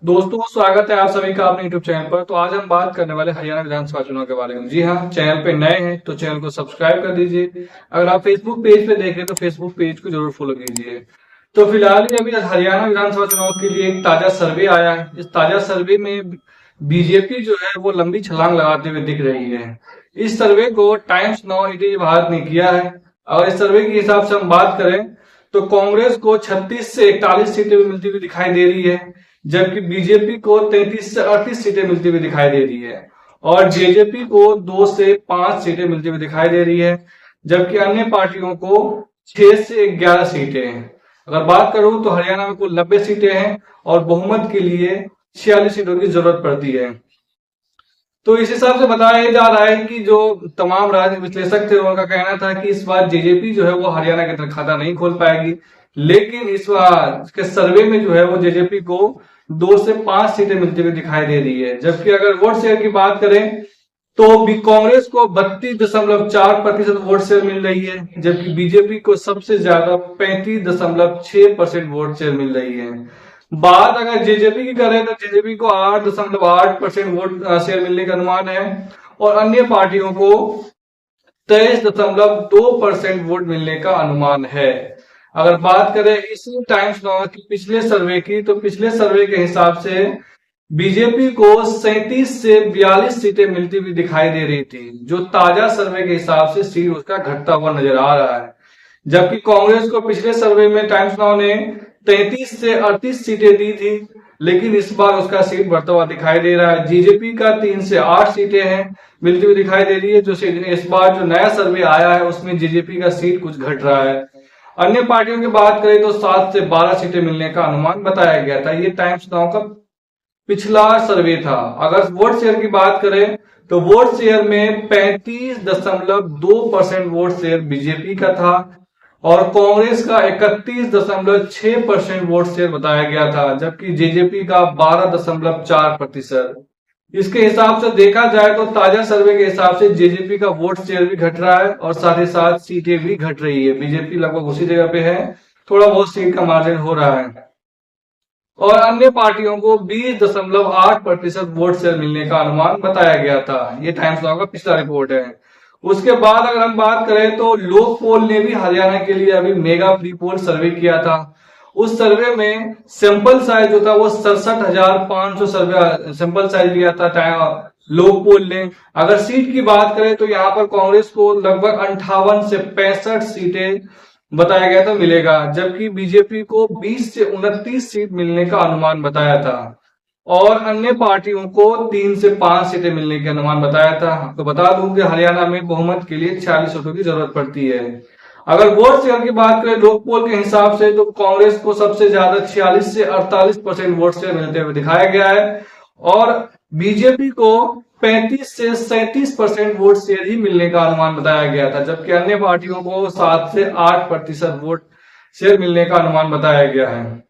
दोस्तों स्वागत है आप सभी का अपने YouTube चैनल पर। तो आज हम बात करने वाले हरियाणा विधानसभा चुनाव के बारे में। जी हाँ, चैनल पे नए हैं तो चैनल को सब्सक्राइब कर दीजिए। अगर आप फेसबुक पेज पे देख रहे हैं तो फेसबुक पेज को जरूर फॉलो कीजिए। तो फिलहाल ही अभी हरियाणा विधानसभा चुनाव के लिए एक ताजा सर्वे आया है। इस ताजा सर्वे में बीजेपी जो है वो लंबी छलांग लगाते हुए दिख रही है। इस सर्वे को टाइम्स नाउ इंडिया भारत ने किया है। और इस सर्वे के हिसाब से हम बात करें तो कांग्रेस को 36 से 41 सीटें मिलती हुई दिखाई दे रही है, जबकि बीजेपी को 33 से 38 सीटें मिलती हुई दिखाई दे रही है और जेजेपी को 2 से 5 सीटें मिलती हुई दिखाई दे रही है, जबकि अन्य पार्टियों को 6 से 11 सीटें हैं। अगर बात करूं तो हरियाणा में कुल 90 सीटें हैं और बहुमत के लिए 46 सीटों की जरूरत पड़ती है। तो इस हिसाब से बताया जा रहा है कि जो तमाम राजनीतिक विश्लेषक थे उनका कहना था कि इस बार जेजेपी जो है वो हरियाणा के अंदर खाता नहीं खोल पाएगी, लेकिन इस बार के सर्वे में जो है वो जेजेपी को 2 से 5 सीटें मिलती हुई दिखाई दे रही है। जबकि अगर वोट शेयर की बात करें तो भी कांग्रेस को 32.4% वोट शेयर मिल रही है, जबकि बीजेपी को सबसे ज्यादा 35.6% वोट शेयर मिल रही है। बात अगर जेजेपी की करें तो जेजेपी को 8.8% वोट शेयर मिलने का अनुमान है और अन्य पार्टियों को 23.2% वोट मिलने का अनुमान है। अगर बात करें इसी टाइम्स नाउ की पिछले सर्वे की, तो पिछले सर्वे के हिसाब से बीजेपी को 37 से 42 सीटें मिलती हुई दिखाई दे रही थी, जो ताजा सर्वे के हिसाब से सीट उसका घटता हुआ नजर आ रहा है। जबकि कांग्रेस को पिछले सर्वे में टाइम्स नाउ ने 33 से 38 सीटें दी थी, लेकिन इस बार उसका सीट बढ़ता हुआ दिखाई दे रहा है। बीजेपी का 3 से 8 सीटें हैं मिलती हुई दिखाई दे रही है। जो इस बार जो नया सर्वे आया है उसमें जेजेपी का सीट कुछ घट रहा है। अन्य पार्टियों की बात करें तो 7 से 12 सीटें मिलने का अनुमान बताया गया था। ये टाइम्स नाउ का पिछला सर्वे था। अगर वोट शेयर की बात करें तो वोट शेयर में 35.2% वोट शेयर बीजेपी का था और कांग्रेस का 31.6% वोट शेयर बताया गया था, जबकि जेजेपी का 12.4%। इसके हिसाब से देखा जाए तो ताजा सर्वे के हिसाब से जेजेपी का वोट शेयर भी घट रहा है और साथ ही साथ सीटें भी घट रही है। बीजेपी लगभग उसी जगह पे है, थोड़ा बहुत सीट का मार्जिन हो रहा है और अन्य पार्टियों को 20.8% वोट शेयर मिलने का अनुमान बताया गया था। ये टाइम्स नाउ का पिछला रिपोर्ट है। उसके बाद अगर हम बात करें तो लोक पोल ने भी हरियाणा के लिए अभी मेगा प्री पोल सर्वे किया था। उस सर्वे में सैंपल साइज जो था वो 67,500 सर्वे सैंपल साइज लिया था लोक पोल ने। अगर सीट की बात करें तो यहाँ पर कांग्रेस को लगभग 58 से 65 सीटें बताया गया था मिलेगा, जबकि बीजेपी को 20 से 29 सीट मिलने का अनुमान बताया था और अन्य पार्टियों को 3 से 5 सीटें मिलने के अनुमान बताया था। तो बता दूं कि हरियाणा में बहुमत के लिए 46 सीटों की जरूरत पड़ती है। अगर वोट शेयर की बात करें लोक पोल के हिसाब से तो कांग्रेस को सबसे ज्यादा 46 से 48% वोट शेयर मिलते हुए दिखाया गया है और बीजेपी को 35 से 37% वोट शेयर ही मिलने का अनुमान बताया गया था, जबकि अन्य पार्टियों को 7 से 8% वोट शेयर मिलने का अनुमान बताया गया है।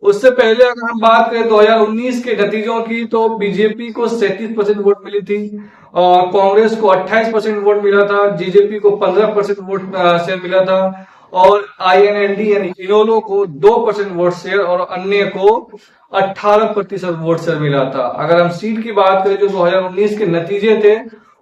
उससे पहले अगर हम बात करें 2019 के नतीजों की तो बीजेपी को 37% वोट मिली थी और कांग्रेस को 28% वोट मिला था, जेजेपी को 15% वोट शेयर मिला था और आईएनएलडी यानी इनेलो को 2% वोट शेयर और अन्य को 18% वोट शेयर मिला था। अगर हम सीट की बात करें जो 2019 के नतीजे थे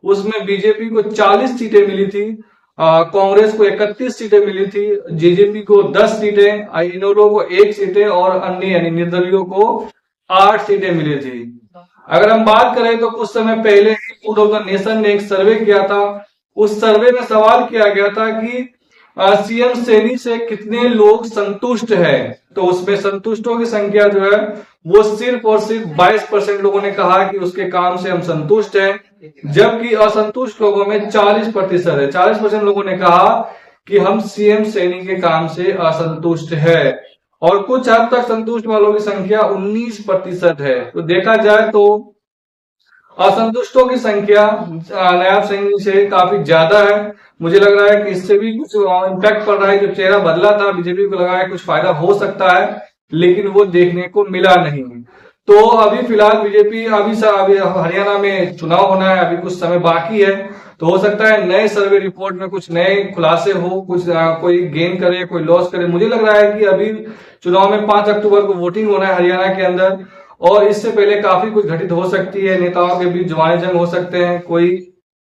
उसमें बीजेपी को 40 सीटें मिली थी, कांग्रेस को 31 सीटें मिली थी, जेजेपी को 10 सीटें, इनेलो को 1 सीटें और अन्य यानी निर्दलीयों को 8 सीटें मिली थी। अगर हम बात करें तो कुछ समय पहले ही फूड ऑफ द नेशन ने एक सर्वे किया था। उस सर्वे में सवाल किया गया था कि सीएम सैनी से कितने लोग संतुष्ट हैं, तो उसमें संतुष्टों की संख्या जो है वो सिर्फ और सिर्फ 22% लोगों ने कहा कि उसके काम से हम संतुष्ट हैं, जबकि असंतुष्ट लोगों में 40% है। 40% लोगों ने कहा कि हम सीएम सैनी के काम से असंतुष्ट है और कुछ हद तक संतुष्ट वालों की संख्या 19% है। तो देखा जाए तो असंतुष्टों की संख्या नायब सिंह से काफी ज्यादा है। मुझे लग रहा है कि इससे भी कुछ इम्पैक्ट पड़ रहा है। जो चेहरा बदला था बीजेपी को लगा है कुछ फायदा हो सकता है, लेकिन वो देखने को मिला नहीं। तो अभी फिलहाल बीजेपी अभी हरियाणा में चुनाव होना है, अभी कुछ समय बाकी है, तो हो सकता है नए सर्वे रिपोर्ट में कुछ नए खुलासे हो, कुछ कोई गेन करे कोई लॉस करे। मुझे लग रहा है कि अभी चुनाव में 5 अक्टूबर को वोटिंग होना है हरियाणा के अंदर, और इससे पहले काफी कुछ घटित हो सकती है। नेताओं के बीच जुबानी जंग हो सकते हैं, कोई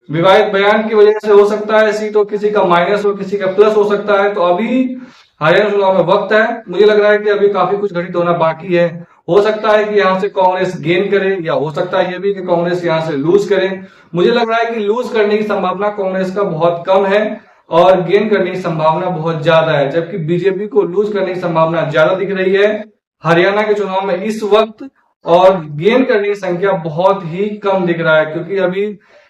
विवादित बयान की वजह से हो सकता है सीटों, किसी का माइनस हो किसी का प्लस हो सकता है। तो अभी हरियाणा चुनाव में वक्त है, मुझे लग रहा है कि अभी काफी कुछ घटित होना बाकी है। हो सकता है कि यहाँ से कांग्रेस गेन करे, या हो सकता है ये भी कि कांग्रेस यहाँ से लूज करे। मुझे लग रहा है कि लूज करने की संभावना कांग्रेस का बहुत कम है और गेन करने की संभावना बहुत ज्यादा है, जबकि बीजेपी को लूज करने की संभावना ज्यादा दिख रही है हरियाणा के चुनाव में इस वक्त, और गेन करने की संख्या बहुत ही कम दिख रहा है, क्योंकि अभी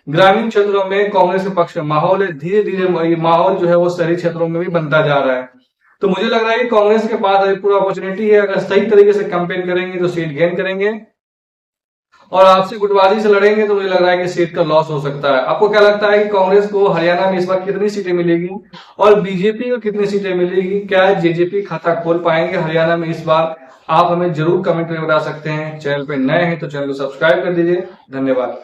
ग्रामीण क्षेत्रों में कांग्रेस के पक्ष में माहौल है। धीरे धीरे ये माहौल जो है वो शहरी क्षेत्रों में भी बनता जा रहा है। तो मुझे लग रहा है कि कांग्रेस के पास अभी पूरा अपॉर्चुनिटी है, अगर सही तरीके से कैंपेन करेंगे तो सीट गेन करेंगे, और आपसे गुटबाजी से लड़ेंगे तो मुझे लग रहा है कि सीट का लॉस हो सकता है। आपको क्या लगता है कि कांग्रेस को हरियाणा में इस बार कितनी सीटें मिलेगी और बीजेपी को कितनी सीटें मिलेगी? क्या जेजेपी खाता खोल पाएंगे हरियाणा में इस बार? आप हमें जरूर कमेंट में बता सकते हैं। चैनल पे नए हैं तो चैनल को सब्सक्राइब कर दीजिए। धन्यवाद।